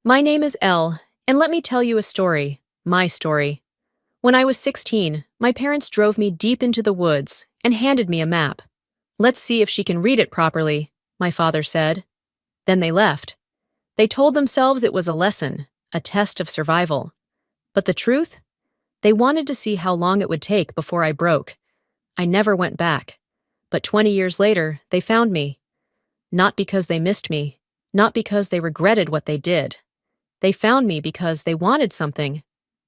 My name is Elle, and let me tell you a story, my story. When I was 16, my parents drove me deep into the woods and handed me a map. Let's see if she can read it properly, my father said. Then they left. They told themselves it was a lesson, a test of survival. But the truth? They wanted to see how long it would take before I broke. I never went back. But 20 years later, they found me. Not because they missed me, not because they regretted what they did. They found me because they wanted something.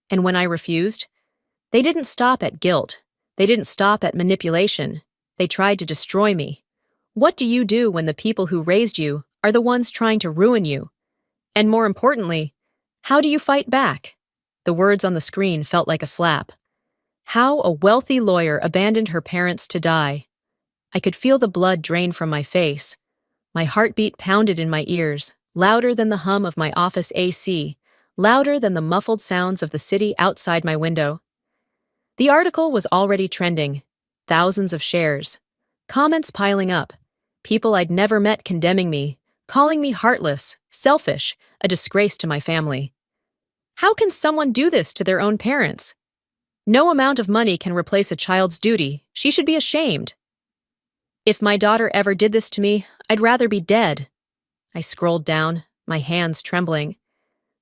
And when I refused, they didn't stop at guilt. They didn't stop at manipulation. They tried to destroy me. What do you do when the people who raised you are the ones trying to ruin you? And more importantly, how do you fight back? The words on the screen felt like a slap. How a wealthy lawyer abandoned her parents to die. I could feel the blood drain from my face. My heartbeat pounded in my ears, louder than the hum of my office AC, louder than the muffled sounds of the city outside my window. The article was already trending. Thousands of shares. Comments piling up. People I'd never met condemning me, calling me heartless, selfish, a disgrace to my family. How can someone do this to their own parents? No amount of money can replace a child's duty. She should be ashamed. If my daughter ever did this to me, I'd rather be dead. I scrolled down, my hands trembling.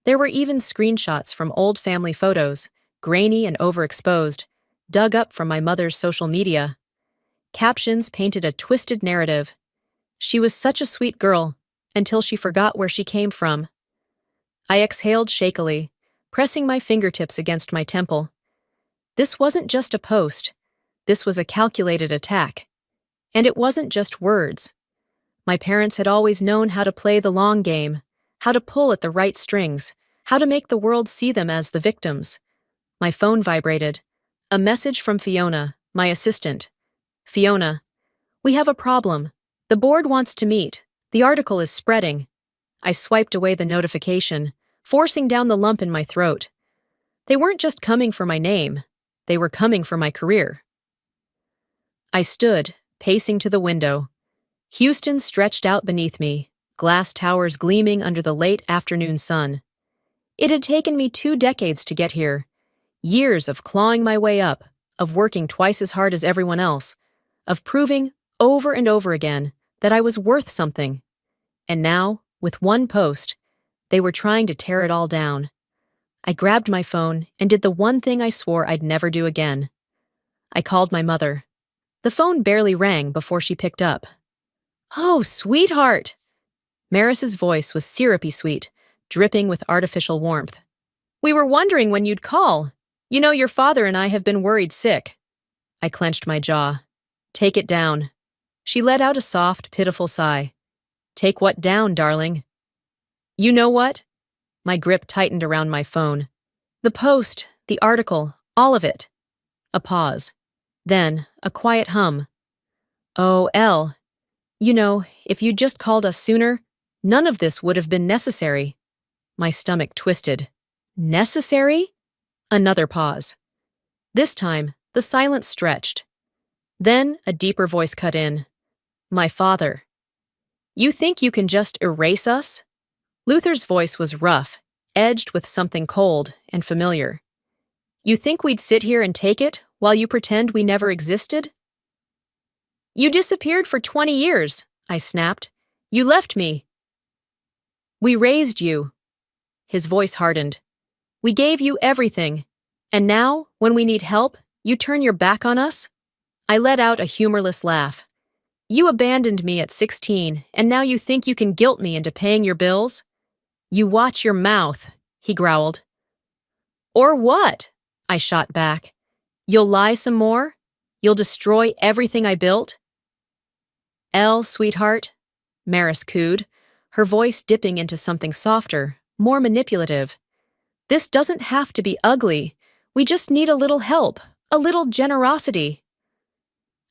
There were even screenshots from old family photos, grainy and overexposed, dug up from my mother's social media. Captions painted a twisted narrative. She was such a sweet girl, until she forgot where she came from. I exhaled shakily, pressing my fingertips against my temple. This wasn't just a post. This was a calculated attack. And it wasn't just words. My parents had always known how to play the long game, how to pull at the right strings, how to make the world see them as the victims. My phone vibrated. A message from Fiona, my assistant. Fiona, we have a problem. The board wants to meet. The article is spreading. I swiped away the notification, forcing down the lump in my throat. They weren't just coming for my name. They were coming for my career. I stood, pacing to the window. Houston stretched out beneath me, glass towers gleaming under the late afternoon sun. It had taken me 2 decades to get here. Years of clawing my way up, of working twice as hard as everyone else, of proving over and over again that I was worth something. And now, with one post, they were trying to tear it all down. I grabbed my phone and did the one thing I swore I'd never do again. I called my mother. The phone barely rang before she picked up. "Oh, sweetheart!" Maris's voice was syrupy sweet, dripping with artificial warmth. "We were wondering when you'd call. You know, your father and I have been worried sick." I clenched my jaw. "Take it down." She let out a soft, pitiful sigh. "Take what down, darling?" "You know what?" My grip tightened around my phone. "The post, the article, all of it." A pause. Then, a quiet hum. "Oh, Elle. You know, if you'd just called us sooner, none of this would have been necessary." My stomach twisted. Necessary? Another pause. This time, the silence stretched. Then, a deeper voice cut in. My father. "You think you can just erase us?" Luther's voice was rough, edged with something cold and familiar. "You think we'd sit here and take it while you pretend we never existed?" "You disappeared for 20 years, I snapped. "You left me." "We raised you." His voice hardened. "We gave you everything. And now, when we need help, you turn your back on us?" I let out a humorless laugh. "You abandoned me at 16, and now you think you can guilt me into paying your bills?" "You watch your mouth," he growled. "Or what?" I shot back. "You'll lie some more? You'll destroy everything I built?" "Elle, sweetheart," Maris cooed, her voice dipping into something softer, more manipulative. "This doesn't have to be ugly. We just need a little help, a little generosity."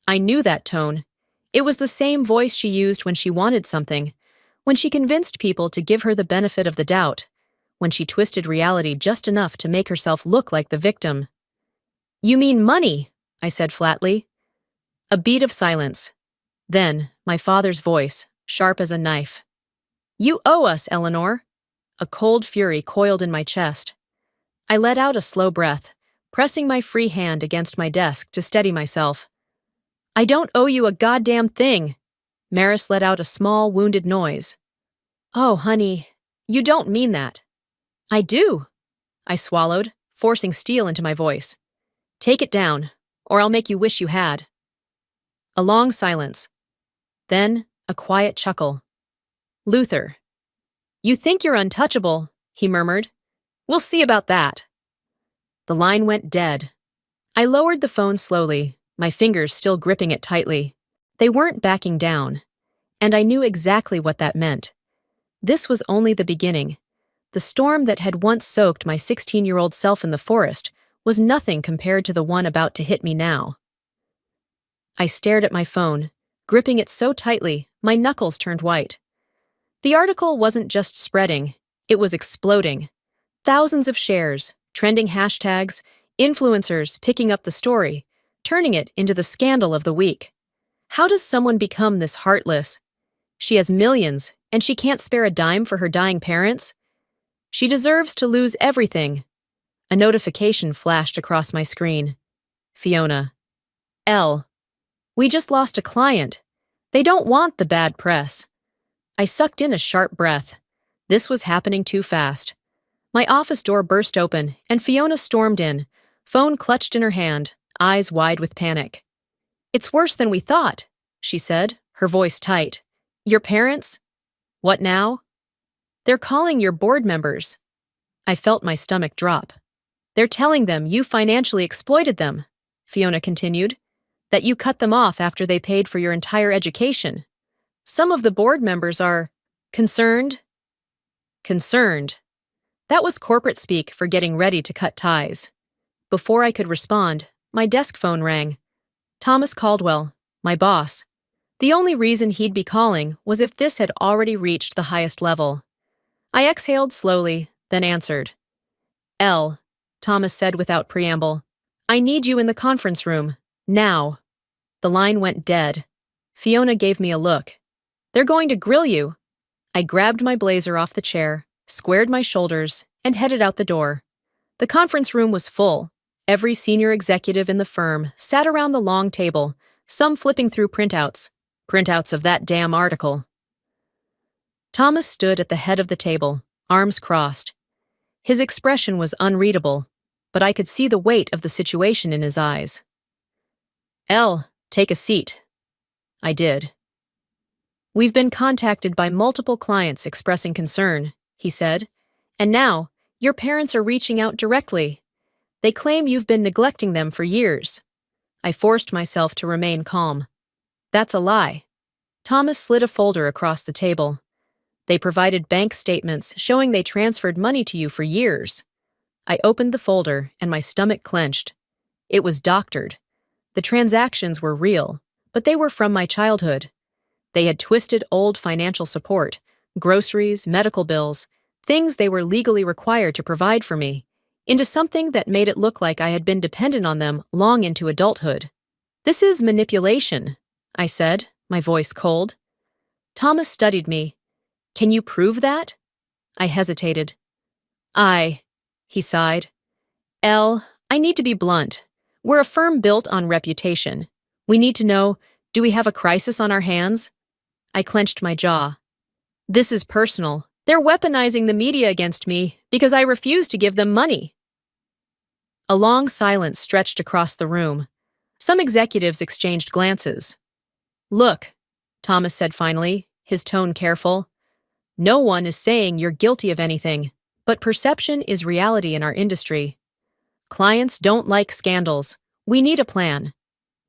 I knew that tone. It was the same voice she used when she wanted something, when she convinced people to give her the benefit of the doubt, when she twisted reality just enough to make herself look like the victim. "You mean money," I said flatly. A beat of silence. Then, my father's voice, sharp as a knife. "You owe us, Eleanor." A cold fury coiled in my chest. I let out a slow breath, pressing my free hand against my desk to steady myself. I don't owe you a goddamn thing. Maris let out a small, wounded noise. Oh, honey, you don't mean that. I do. I swallowed, forcing steel into my voice. Take it down, or I'll make you wish you had. A long silence. Then, a quiet chuckle. Luther. You think you're untouchable, he murmured. We'll see about that. The line went dead. I lowered the phone slowly, my fingers still gripping it tightly. They weren't backing down, and I knew exactly what that meant. This was only the beginning. The storm that had once soaked my 16-year-old self in the forest was nothing compared to the one about to hit me now. I stared at my phone, gripping it so tightly, my knuckles turned white. The article wasn't just spreading, it was exploding. Thousands of shares, trending hashtags, influencers picking up the story, turning it into the scandal of the week. How does someone become this heartless? She has millions, and she can't spare a dime for her dying parents? She deserves to lose everything. A notification flashed across my screen. Fiona. L. We just lost a client. They don't want the bad press. I sucked in a sharp breath. This was happening too fast. My office door burst open, and Fiona stormed in, phone clutched in her hand, eyes wide with panic. It's worse than we thought, she said, her voice tight. Your parents? What now? They're calling your board members. I felt my stomach drop. They're telling them you financially exploited them, Fiona continued, that you cut them off after they paid for your entire education. Some of the board members are concerned. Concerned. That was corporate speak for getting ready to cut ties. Before I could respond, my desk phone rang. Thomas Caldwell, my boss. The only reason he'd be calling was if this had already reached the highest level. I exhaled slowly, then answered. L, Thomas said without preamble. I need you in the conference room, now. The line went dead. Fiona gave me a look. They're going to grill you. I grabbed my blazer off the chair, squared my shoulders, and headed out the door. The conference room was full. Every senior executive in the firm sat around the long table, some flipping through printouts of that damn article. Thomas stood at the head of the table, arms crossed. His expression was unreadable, but I could see the weight of the situation in his eyes. L, take a seat. I did. We've been contacted by multiple clients expressing concern, he said, and now your parents are reaching out directly. They claim you've been neglecting them for years. I forced myself to remain calm. That's a lie. Thomas slid a folder across the table. They provided bank statements showing they transferred money to you for years. I opened the folder and my stomach clenched. It was doctored. The transactions were real, but they were from my childhood. They had twisted old financial support, groceries, medical bills, things they were legally required to provide for me, into something that made it look like I had been dependent on them long into adulthood. This is manipulation, I said, my voice cold. Thomas studied me. Can you prove that? I hesitated. He sighed. L, I need to be blunt. We're a firm built on reputation. We need to know, do we have a crisis on our hands? I clenched my jaw. This is personal. They're weaponizing the media against me because I refuse to give them money. A long silence stretched across the room. Some executives exchanged glances. Look, Thomas said finally, his tone careful. No one is saying you're guilty of anything, but perception is reality in our industry. Clients don't like scandals. We need a plan.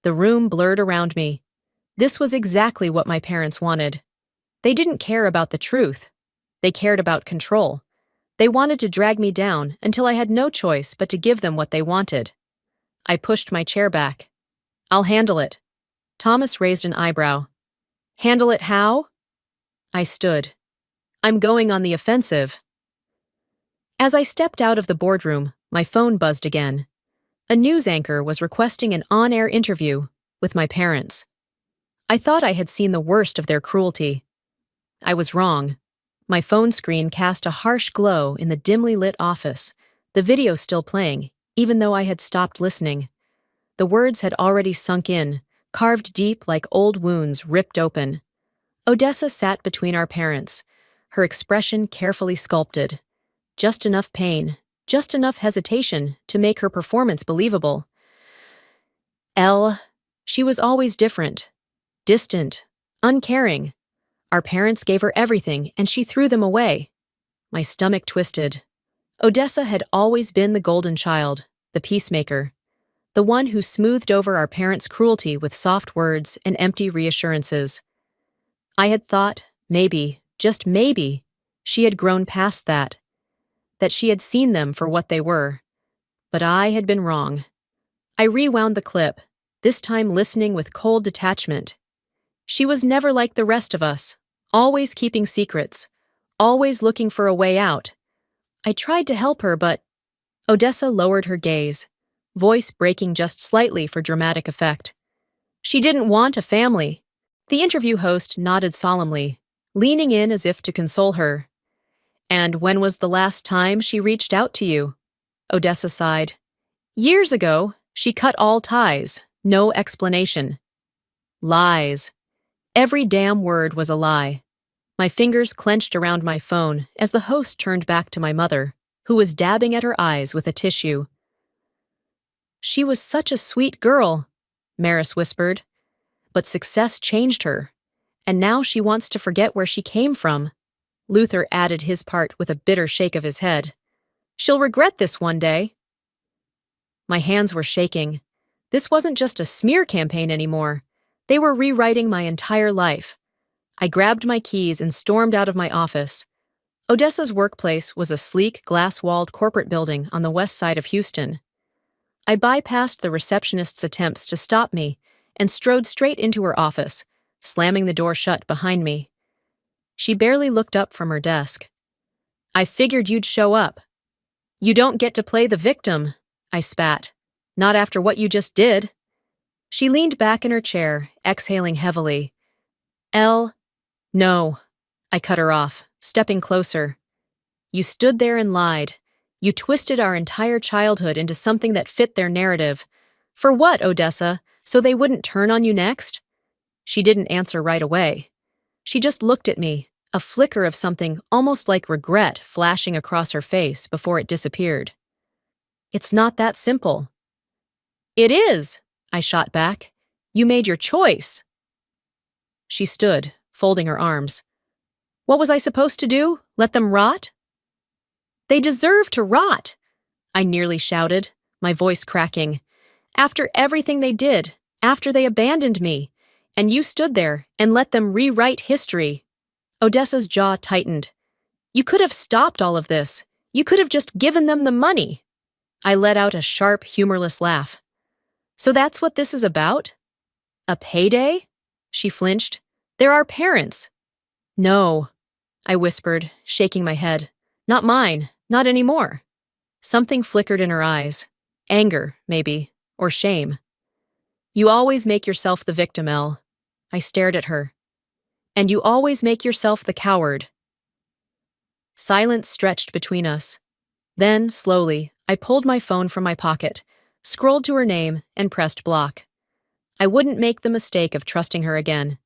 The room blurred around me. This was exactly what my parents wanted. They didn't care about the truth. They cared about control. They wanted to drag me down until I had no choice but to give them what they wanted. I pushed my chair back. I'll handle it. Thomas raised an eyebrow. Handle it how? I stood. I'm going on the offensive. As I stepped out of the boardroom, my phone buzzed again. A news anchor was requesting an on-air interview with my parents. I thought I had seen the worst of their cruelty. I was wrong. My phone screen cast a harsh glow in the dimly lit office, the video still playing, even though I had stopped listening. The words had already sunk in, carved deep like old wounds ripped open. Odessa sat between our parents, her expression carefully sculpted. Just enough pain, just enough hesitation to make her performance believable. She was always different. Distant. Uncaring. Our parents gave her everything and she threw them away. My stomach twisted. Odessa had always been the golden child, the peacemaker. The one who smoothed over our parents' cruelty with soft words and empty reassurances. I had thought, maybe, just maybe, she had grown past that. That she had seen them for what they were. But I had been wrong. I rewound the clip, this time listening with cold detachment. She was never like the rest of us, always keeping secrets, always looking for a way out. I tried to help her, but Odessa lowered her gaze, voice breaking just slightly for dramatic effect. She didn't want a family. The interview host nodded solemnly, leaning in as if to console her. And when was the last time she reached out to you? Odessa sighed. Years ago, she cut all ties, no explanation. Lies. Every damn word was a lie. My fingers clenched around my phone as the host turned back to my mother, who was dabbing at her eyes with a tissue. She was such a sweet girl, Maris whispered. But success changed her, and now she wants to forget where she came from. Luther added his part with a bitter shake of his head. She'll regret this one day. My hands were shaking. This wasn't just a smear campaign anymore. They were rewriting my entire life. I grabbed my keys and stormed out of my office. Odessa's workplace was a sleek, glass-walled corporate building on the west side of Houston. I bypassed the receptionist's attempts to stop me and strode straight into her office, slamming the door shut behind me. She barely looked up from her desk. I figured you'd show up. You don't get to play the victim, I spat. Not after what you just did. She leaned back in her chair, exhaling heavily. No. I cut her off, stepping closer. You stood there and lied. You twisted our entire childhood into something that fit their narrative. For what, Odessa? So they wouldn't turn on you next? She didn't answer right away. She just looked at me, a flicker of something almost like regret flashing across her face before it disappeared. It's not that simple. It is, I shot back. You made your choice. She stood, folding her arms. What was I supposed to do? Let them rot? They deserve to rot, I nearly shouted, my voice cracking. After everything they did, after they abandoned me, and you stood there and let them rewrite history. Odessa's jaw tightened. You could have stopped all of this. You could have just given them the money. I let out a sharp, humorless laugh. So that's what this is about? A payday? She flinched. They're our parents. No, I whispered, shaking my head. Not mine, not anymore. Something flickered in her eyes. Anger, maybe, or shame. You always make yourself the victim, Elle. I stared at her. And you always make yourself the coward. Silence stretched between us. Then, slowly, I pulled my phone from my pocket, scrolled to her name, and pressed block. I wouldn't make the mistake of trusting her again.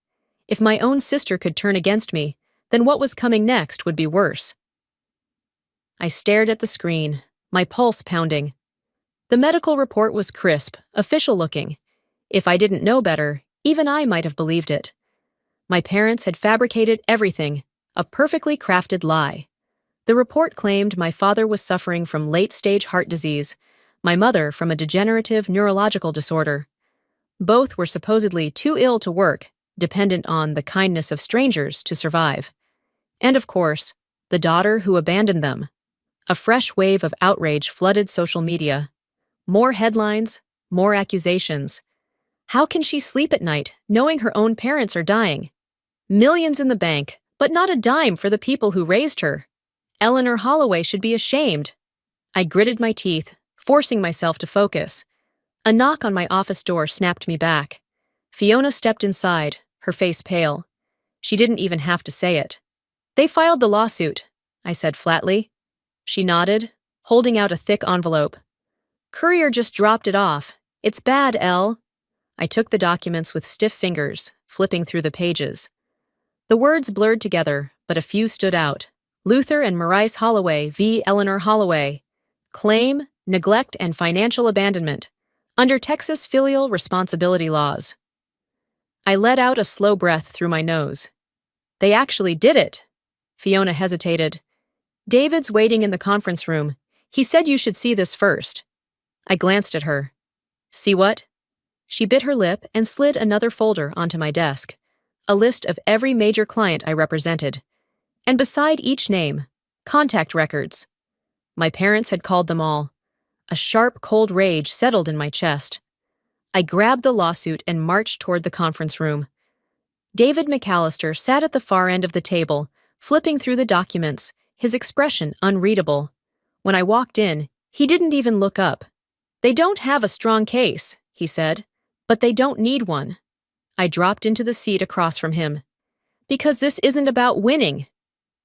If my own sister could turn against me, then what was coming next would be worse. I stared at the screen, my pulse pounding. The medical report was crisp, official-looking. If I didn't know better, even I might have believed it. My parents had fabricated everything, a perfectly crafted lie. The report claimed my father was suffering from late-stage heart disease, my mother from a degenerative neurological disorder. Both were supposedly too ill to work, dependent on the kindness of strangers to survive. And of course, the daughter who abandoned them. A fresh wave of outrage flooded social media. More headlines, more accusations. How can she sleep at night knowing her own parents are dying? Millions in the bank, but not a dime for the people who raised her. Eleanor Holloway should be ashamed. I gritted my teeth, forcing myself to focus. A knock on my office door snapped me back. Fiona stepped inside, her face pale. She didn't even have to say it. They filed the lawsuit, I said flatly. She nodded, holding out a thick envelope. Courier just dropped it off. It's bad, Elle. I took the documents with stiff fingers, flipping through the pages. The words blurred together, but a few stood out. Luther and Maurice Holloway v. Eleanor Holloway. Claim, neglect, and financial abandonment. Under Texas filial responsibility laws. I let out a slow breath through my nose. They actually did it. Fiona hesitated. David's waiting in the conference room. He said you should see this first. I glanced at her. See what? She bit her lip and slid another folder onto my desk. A list of every major client I represented. And beside each name, contact records. My parents had called them all. A sharp, cold rage settled in my chest. I grabbed the lawsuit and marched toward the conference room. David McAllister sat at the far end of the table, flipping through the documents, his expression unreadable. When I walked in, he didn't even look up. They don't have a strong case, he said, but they don't need one. I dropped into the seat across from him. Because this isn't about winning.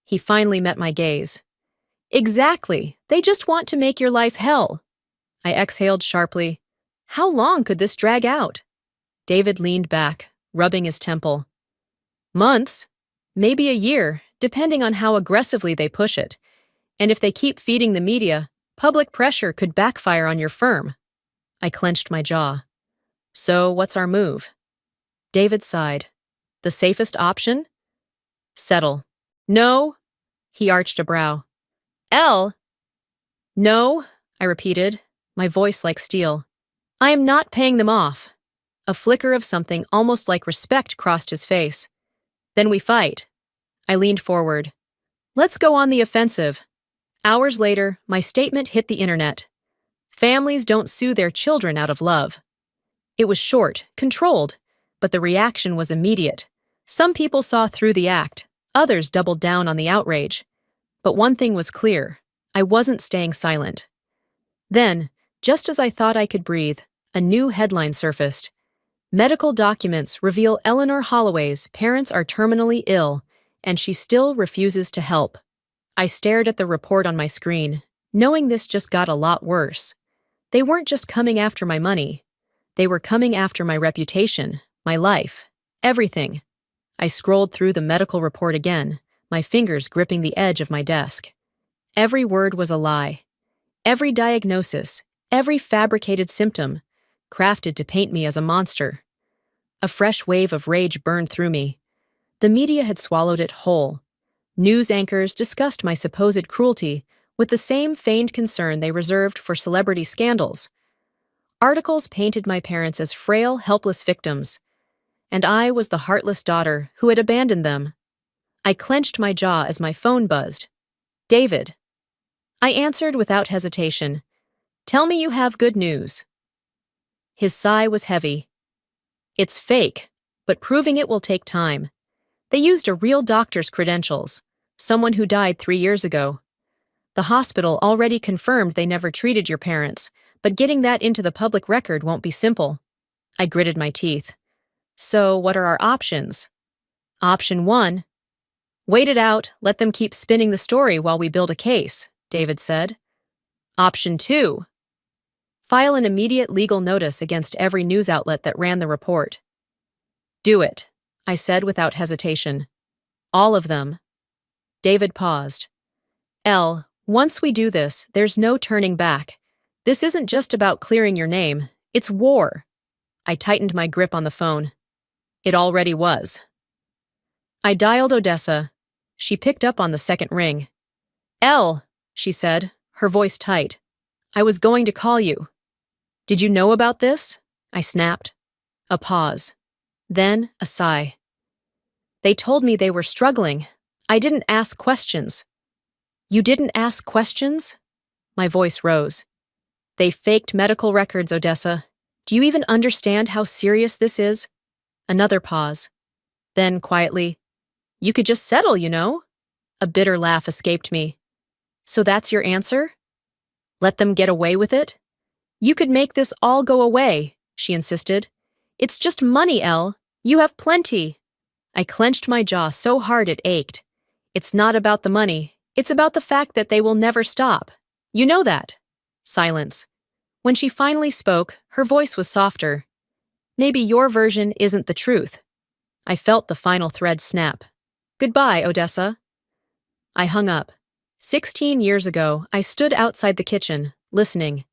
He finally met my gaze. Exactly. They just want to make your life hell. I exhaled sharply. How long could this drag out? David leaned back, rubbing his temple. Months. Maybe a year, depending on how aggressively they push it. And if they keep feeding the media, public pressure could backfire on your firm. I clenched my jaw. So, what's our move? David sighed. The safest option? Settle. No. He arched a brow. Elle? No, I repeated, my voice like steel. I am not paying them off. A flicker of something almost like respect crossed his face. Then we fight. I leaned forward. Let's go on the offensive. Hours later, my statement hit the internet. Families don't sue their children out of love. It was short, controlled, but the reaction was immediate. Some people saw through the act, others doubled down on the outrage. But one thing was clear. I wasn't staying silent. Then, just as I thought I could breathe, a new headline surfaced. Medical documents reveal Eleanor Holloway's parents are terminally ill, and she still refuses to help. I stared at the report on my screen, knowing this just got a lot worse. They weren't just coming after my money. They were coming after my reputation, my life, everything. I scrolled through the medical report again, my fingers gripping the edge of my desk. Every word was a lie. Every diagnosis, every fabricated symptom, crafted to paint me as a monster. A fresh wave of rage burned through me. The media had swallowed it whole. News anchors discussed my supposed cruelty with the same feigned concern they reserved for celebrity scandals. Articles painted my parents as frail, helpless victims, and I was the heartless daughter who had abandoned them. I clenched my jaw as my phone buzzed. David. I answered without hesitation. Tell me you have good news. His sigh was heavy. It's fake, but proving it will take time. They used a real doctor's credentials, someone who died 3 years ago. The hospital already confirmed they never treated your parents, but getting that into the public record won't be simple. I gritted my teeth. So, what are our options? Option 1. Wait it out, let them keep spinning the story while we build a case, David said. Option 2. File an immediate legal notice against every news outlet that ran the report. Do it, I said without hesitation. All of them. David paused. Elle, once we do this, there's no turning back. This isn't just about clearing your name, it's war. I tightened my grip on the phone. It already was. I dialed Odessa. She picked up on the second ring. Elle, she said, her voice tight. I was going to call you. Did you know about this? I snapped. A pause. Then a sigh. They told me they were struggling. I didn't ask questions. You didn't ask questions? My voice rose. They faked medical records, Odessa. Do you even understand how serious this is? Another pause. Then, quietly, you could just settle, you know? A bitter laugh escaped me. So that's your answer? Let them get away with it? You could make this all go away, she insisted. It's just money, Elle. You have plenty. I clenched my jaw so hard it ached. It's not about the money. It's about the fact that they will never stop. You know that. Silence. When she finally spoke, her voice was softer. Maybe your version isn't the truth. I felt the final thread snap. Goodbye, Odessa. I hung up. 16 years ago, I stood outside the kitchen, listening.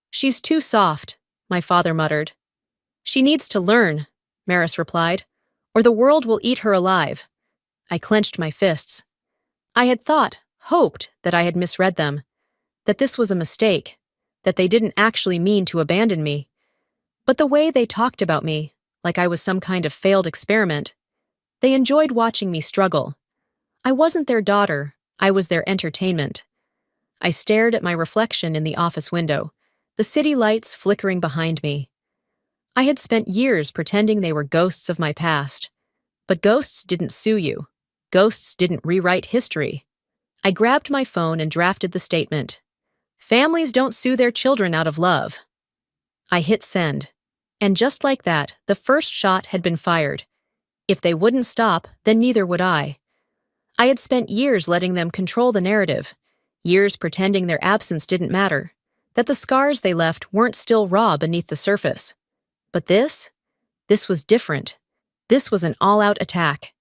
She's too soft, my father muttered. She needs to learn, Maris replied, or the world will eat her alive. I clenched my fists. I had thought, hoped, that I had misread them, that this was a mistake, that they didn't actually mean to abandon me. But the way they talked about me, like I was some kind of failed experiment, they enjoyed watching me struggle. I wasn't their daughter, I was their entertainment. I stared at my reflection in the office window, the city lights flickering behind me. I had spent years pretending they were ghosts of my past. But ghosts didn't sue you. Ghosts didn't rewrite history. I grabbed my phone and drafted the statement. Families don't sue their children out of love. I hit send. And just like that, the first shot had been fired. If they wouldn't stop, then neither would I. I had spent years letting them control the narrative, years pretending their absence didn't matter, that the scars they left weren't still raw beneath the surface. But this was different. This was an all-out attack.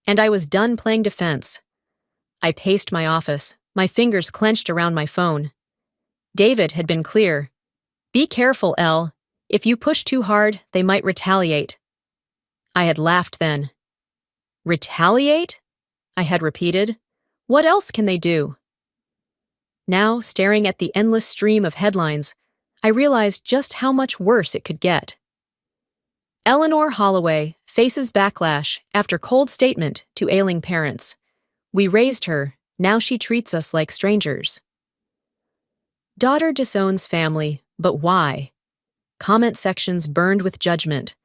And I was done playing defense. I paced my office, my fingers clenched around my phone. David had been clear. Be careful, Elle. If you push too hard, they might retaliate. I had laughed then. Retaliate? I had repeated. What else can they do? Now, staring at the endless stream of headlines, I realized just how much worse it could get. Eleanor Holloway faces backlash after cold statement to ailing parents. We raised her, now she treats us like strangers. Daughter disowns family, but why? Comment sections burned with judgment.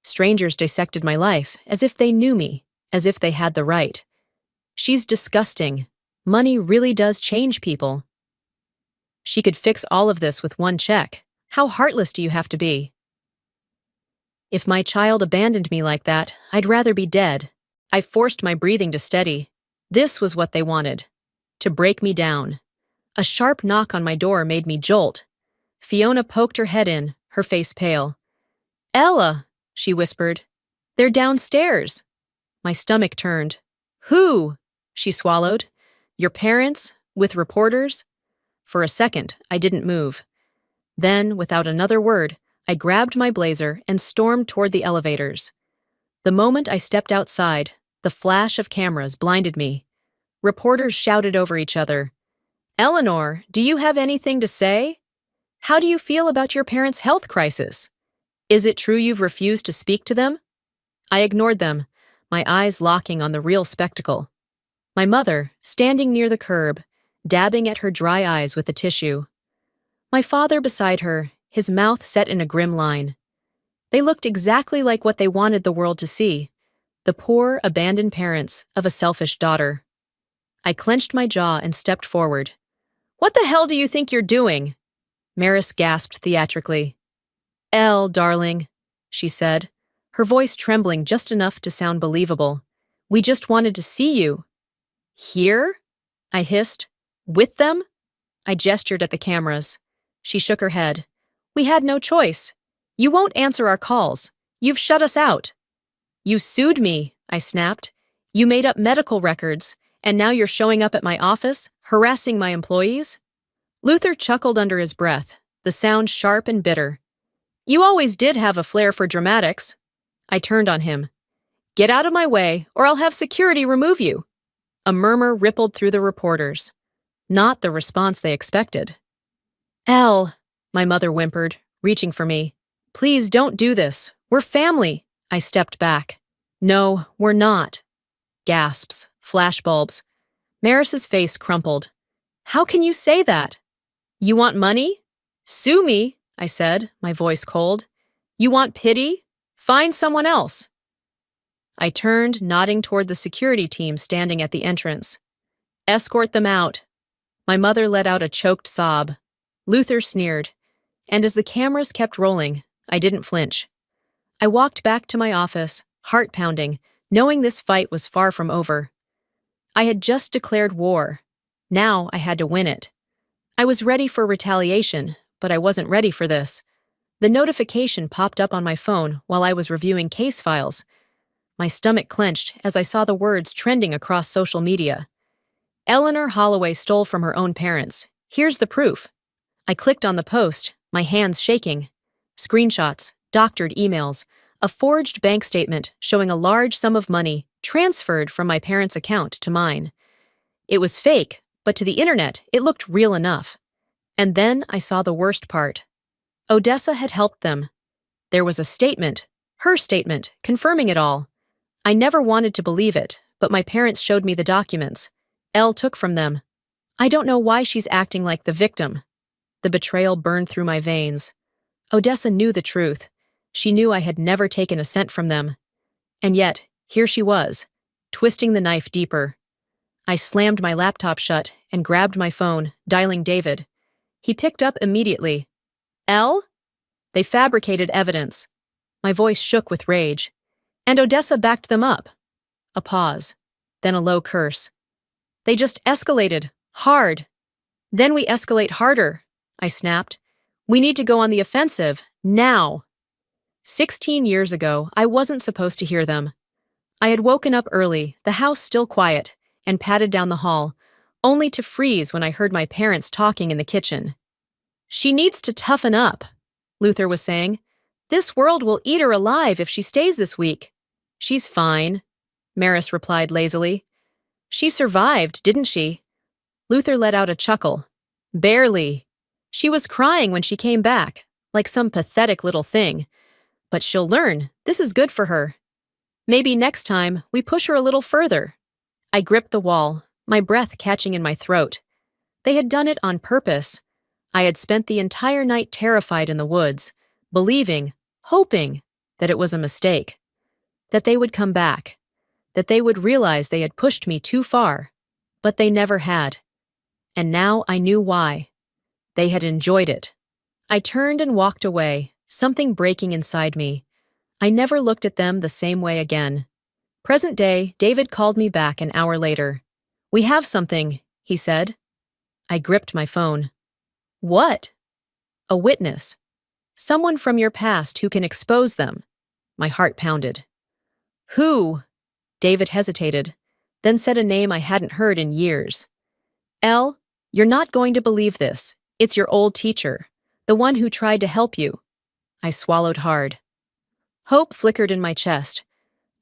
Strangers dissected my life as if they knew me, as if they had the right. She's disgusting. Money really does change people. She could fix all of this with one check. How heartless do you have to be? If my child abandoned me like that, I'd rather be dead. I forced my breathing to steady. This was what they wanted. To break me down. A sharp knock on my door made me jolt. Fiona poked her head in, her face pale. Ella, she whispered. They're downstairs. My stomach turned. Who? She swallowed. Your parents? With reporters? For a second, I didn't move. Then, without another word, I grabbed my blazer and stormed toward the elevators. The moment I stepped outside, the flash of cameras blinded me. Reporters shouted over each other. Eleanor, do you have anything to say? How do you feel about your parents' health crisis? Is it true you've refused to speak to them? I ignored them, my eyes locking on the real spectacle. My mother, standing near the curb, dabbing at her dry eyes with a tissue. My father beside her, his mouth set in a grim line. They looked exactly like what they wanted the world to see, the poor, abandoned parents of a selfish daughter. I clenched my jaw and stepped forward. What the hell do you think you're doing? Maris gasped theatrically. Elle, darling, she said, her voice trembling just enough to sound believable. We just wanted to see you. Here? I hissed. With them? I gestured at the cameras. She shook her head. We had no choice. You won't answer our calls. You've shut us out. You sued me, I snapped. You made up medical records, and now you're showing up at my office, harassing my employees? Luther chuckled under his breath, the sound sharp and bitter. You always did have a flair for dramatics. I turned on him. Get out of my way, or I'll have security remove you. A murmur rippled through the reporters. Not the response they expected. Elle, my mother whimpered, reaching for me. Please don't do this. We're family. I stepped back. No, we're not. Gasps, flashbulbs. Maris's face crumpled. How can you say that? You want money? Sue me, I said, my voice cold. You want pity? Find someone else. I turned, nodding toward the security team standing at the entrance. Escort them out. My mother let out a choked sob. Luther sneered. And as the cameras kept rolling, I didn't flinch. I walked back to my office, heart pounding, knowing this fight was far from over. I had just declared war. Now I had to win it. I was ready for retaliation, but I wasn't ready for this. The notification popped up on my phone while I was reviewing case files. My stomach clenched as I saw the words trending across social media. Eleanor Holloway stole from her own parents. Here's the proof. I clicked on the post, my hands shaking. Screenshots, doctored emails, a forged bank statement showing a large sum of money transferred from my parents' account to mine. It was fake, but to the internet, it looked real enough. And then I saw the worst part. Odessa had helped them. There was a statement, her statement, confirming it all. I never wanted to believe it, but my parents showed me the documents. Elle took from them. I don't know why she's acting like the victim. The betrayal burned through my veins. Odessa knew the truth. She knew I had never taken a cent from them. And yet, here she was, twisting the knife deeper. I slammed my laptop shut and grabbed my phone, dialing David. He picked up immediately. Elle? They fabricated evidence. My voice shook with rage. And Odessa backed them up. A pause, then a low curse. They just escalated, hard. Then we escalate harder, I snapped. We need to go on the offensive, now. 16 years ago, I wasn't supposed to hear them. I had woken up early, the house still quiet, and padded down the hall, only to freeze when I heard my parents talking in the kitchen. She needs to toughen up, Luther was saying. This world will eat her alive if she stays this week. She's fine, Maris replied lazily. She survived, didn't she? Luther let out a chuckle. Barely. She was crying when she came back, like some pathetic little thing. But she'll learn. This is good for her. Maybe next time we push her a little further. I gripped the wall, my breath catching in my throat. They had done it on purpose. I had spent the entire night terrified in the woods, believing, hoping, that it was a mistake. That they would come back. That they would realize they had pushed me too far. But they never had. And now I knew why. They had enjoyed it. I turned and walked away, something breaking inside me. I never looked at them the same way again. Present day, David called me back an hour later. We have something, he said. I gripped my phone. What? A witness. Someone from your past who can expose them. My heart pounded. Who? David hesitated, then said a name I hadn't heard in years. Elle, you're not going to believe this. It's your old teacher, the one who tried to help you. I swallowed hard. Hope flickered in my chest,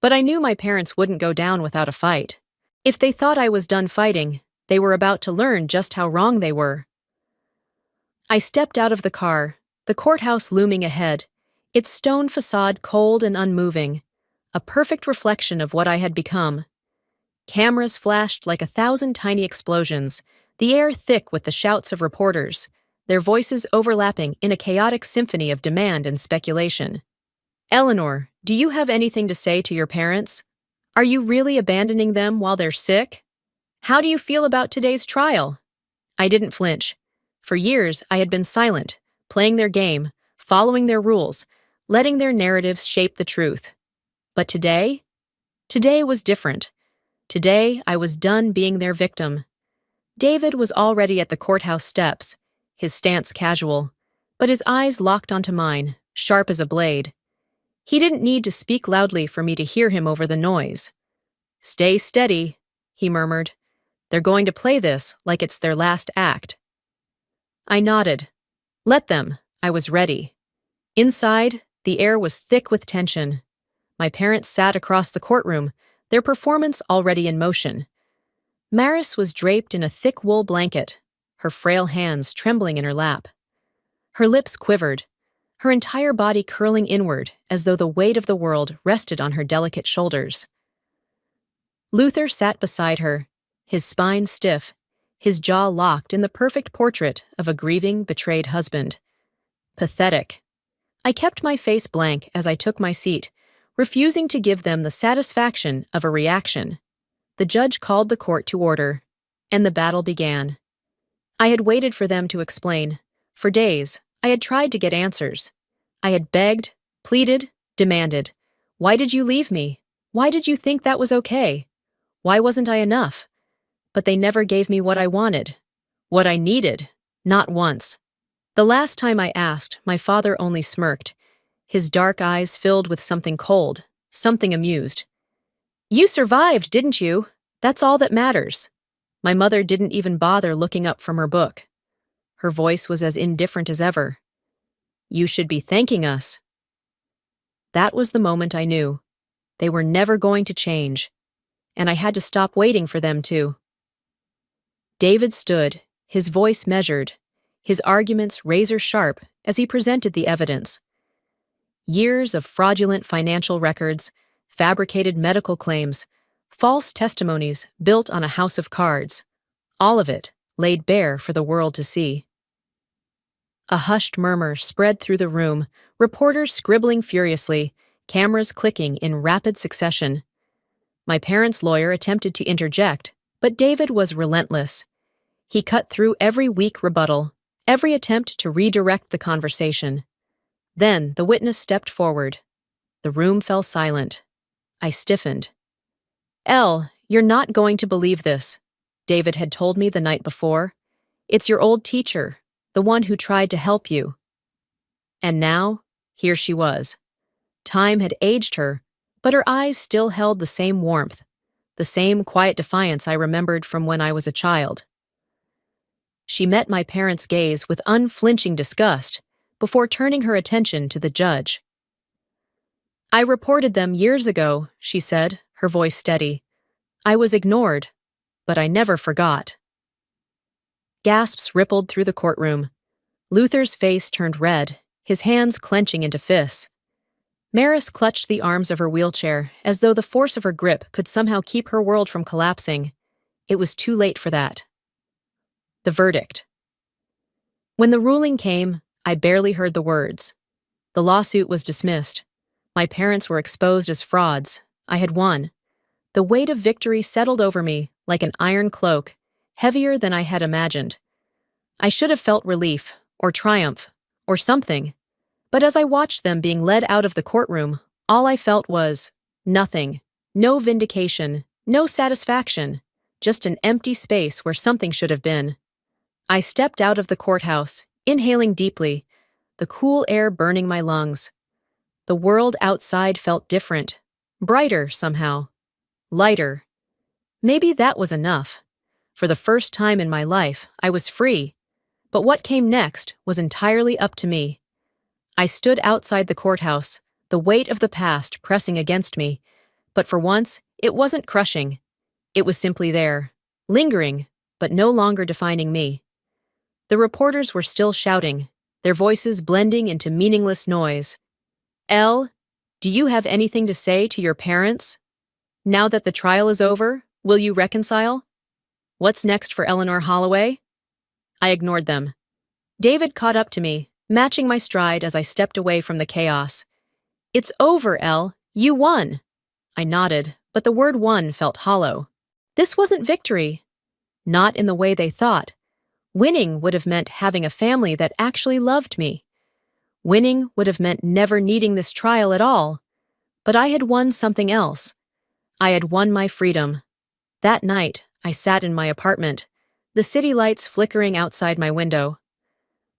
but I knew my parents wouldn't go down without a fight. If they thought I was done fighting, they were about to learn just how wrong they were. I stepped out of the car, the courthouse looming ahead, its stone facade cold and unmoving, a perfect reflection of what I had become. Cameras flashed like 1,000 tiny explosions, the air thick with the shouts of reporters, their voices overlapping in a chaotic symphony of demand and speculation. Eleanor, do you have anything to say to your parents? Are you really abandoning them while they're sick? How do you feel about today's trial? I didn't flinch. For years, I had been silent, playing their game, following their rules, letting their narratives shape the truth. But today? Today was different. Today, I was done being their victim. David was already at the courthouse steps, his stance casual, but his eyes locked onto mine, sharp as a blade. He didn't need to speak loudly for me to hear him over the noise. Stay steady, he murmured. They're going to play this like it's their last act. I nodded. Let them. I was ready. Inside, the air was thick with tension. My parents sat across the courtroom, their performance already in motion. Maris was draped in a thick wool blanket, her frail hands trembling in her lap. Her lips quivered, her entire body curling inward as though the weight of the world rested on her delicate shoulders. Luther sat beside her, his spine stiff, his jaw locked in the perfect portrait of a grieving, betrayed husband. Pathetic. I kept my face blank as I took my seat, refusing to give them the satisfaction of a reaction. The judge called the court to order, and the battle began. I had waited for them to explain. For days, I had tried to get answers. I had begged, pleaded, demanded. Why did you leave me? Why did you think that was okay? Why wasn't I enough? but they never gave me what I wanted, what I needed, not once. The last time I asked, my father only smirked, his dark eyes filled with something cold, something amused. You survived, didn't you? That's all that matters. My mother didn't even bother looking up from her book. Her voice was as indifferent as ever. You should be thanking us. That was the moment I knew. They were never going to change, and I had to stop waiting for them to. David stood, his voice measured, his arguments razor-sharp as he presented the evidence. Years of fraudulent financial records, fabricated medical claims, false testimonies built on a house of cards, all of it laid bare for the world to see. A hushed murmur spread through the room, reporters scribbling furiously, cameras clicking in rapid succession. My parents' lawyer attempted to interject, but David was relentless. He cut through every weak rebuttal, every attempt to redirect the conversation. Then the witness stepped forward. The room fell silent. I stiffened. Elle, you're not going to believe this, David had told me the night before. It's your old teacher, the one who tried to help you. And now, here she was. Time had aged her, but her eyes still held the same warmth, the same quiet defiance I remembered from when I was a child. She met my parents' gaze with unflinching disgust before turning her attention to the judge. I reported them years ago, she said, her voice steady. I was ignored, but I never forgot. Gasps rippled through the courtroom. Luther's face turned red, his hands clenching into fists. Maris clutched the arms of her wheelchair as though the force of her grip could somehow keep her world from collapsing. It was too late for that. The verdict. When the ruling came, I barely heard the words. The lawsuit was dismissed. My parents were exposed as frauds. I had won. The weight of victory settled over me like an iron cloak, heavier than I had imagined. I should have felt relief, or triumph, or something. But as I watched them being led out of the courtroom, all I felt was nothing. No vindication, no satisfaction, just an empty space where something should have been. I stepped out of the courthouse, inhaling deeply, the cool air burning my lungs. The world outside felt different, brighter somehow, lighter. Maybe that was enough. For the first time in my life, I was free. But what came next was entirely up to me. I stood outside the courthouse, the weight of the past pressing against me, but for once, it wasn't crushing. It was simply there, lingering, but no longer defining me. The reporters were still shouting, their voices blending into meaningless noise. Elle, do you have anything to say to your parents? Now that the trial is over, will you reconcile? What's next for Eleanor Holloway? I ignored them. David caught up to me, matching my stride as I stepped away from the chaos. It's over, Elle. You won. I nodded, but the word won felt hollow. This wasn't victory. Not in the way they thought. Winning would have meant having a family that actually loved me. Winning would have meant never needing this trial at all. But I had won something else. I had won my freedom. That night, I sat in my apartment, the city lights flickering outside my window.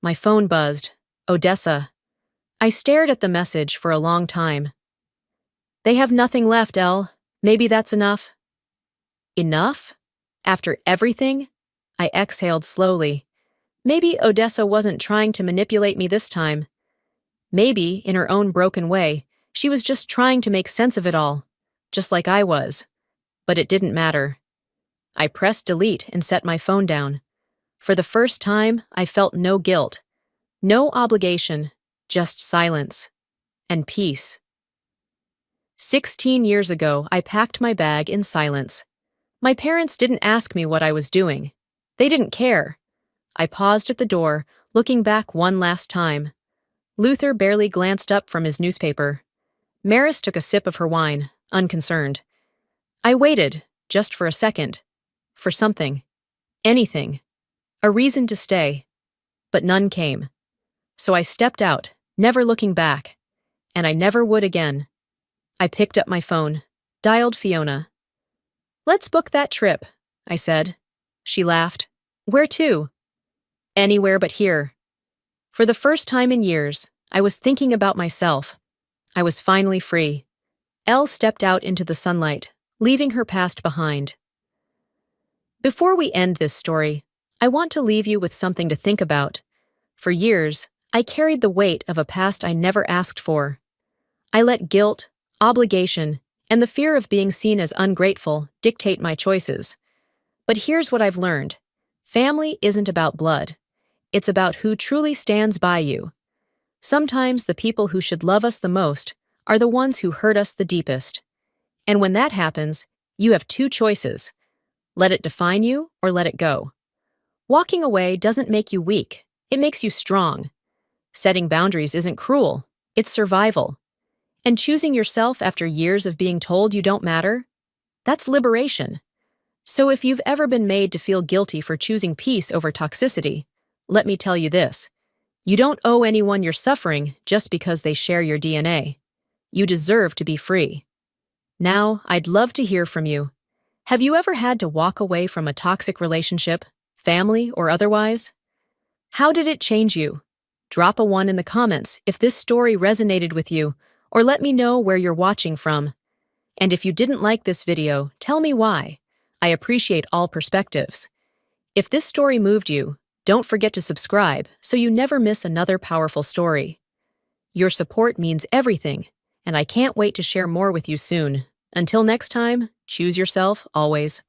My phone buzzed. Odessa. I stared at the message for a long time. They have nothing left, Elle. Maybe that's enough. Enough? After everything? I exhaled slowly. Maybe Odessa wasn't trying to manipulate me this time. Maybe, in her own broken way, she was just trying to make sense of it all, just like I was. But it didn't matter. I pressed delete and set my phone down. For the first time, I felt no guilt, no obligation, just silence and peace. 16 years ago, I packed my bag in silence. My parents didn't ask me what I was doing. They didn't care. I paused at the door, looking back one last time. Luther barely glanced up from his newspaper. Maris took a sip of her wine, unconcerned. I waited, just for a second. For something. Anything. A reason to stay. But none came. So I stepped out, never looking back. And I never would again. I picked up my phone, dialed Fiona. Let's book that trip, I said, she laughed. Where to? Anywhere but here. For the first time in years, I was thinking about myself. I was finally free. Elle stepped out into the sunlight, leaving her past behind. Before we end this story, I want to leave you with something to think about. For years, I carried the weight of a past I never asked for. I let guilt, obligation, and the fear of being seen as ungrateful dictate my choices. But here's what I've learned. Family isn't about blood. It's about who truly stands by you. Sometimes the people who should love us the most are the ones who hurt us the deepest. And when that happens, you have two choices. Let it define you or let it go. Walking away doesn't make you weak. It makes you strong. Setting boundaries isn't cruel. It's survival. And choosing yourself after years of being told you don't matter? That's liberation. So if you've ever been made to feel guilty for choosing peace over toxicity, let me tell you this. You don't owe anyone your suffering just because they share your DNA. You deserve to be free. Now, I'd love to hear from you. Have you ever had to walk away from a toxic relationship, family or otherwise? How did it change you? Drop a 1 in the comments if this story resonated with you, or let me know where you're watching from. And if you didn't like this video, tell me why. I appreciate all perspectives. If this story moved you, don't forget to subscribe so you never miss another powerful story. Your support means everything, and I can't wait to share more with you soon. Until next time, choose yourself always.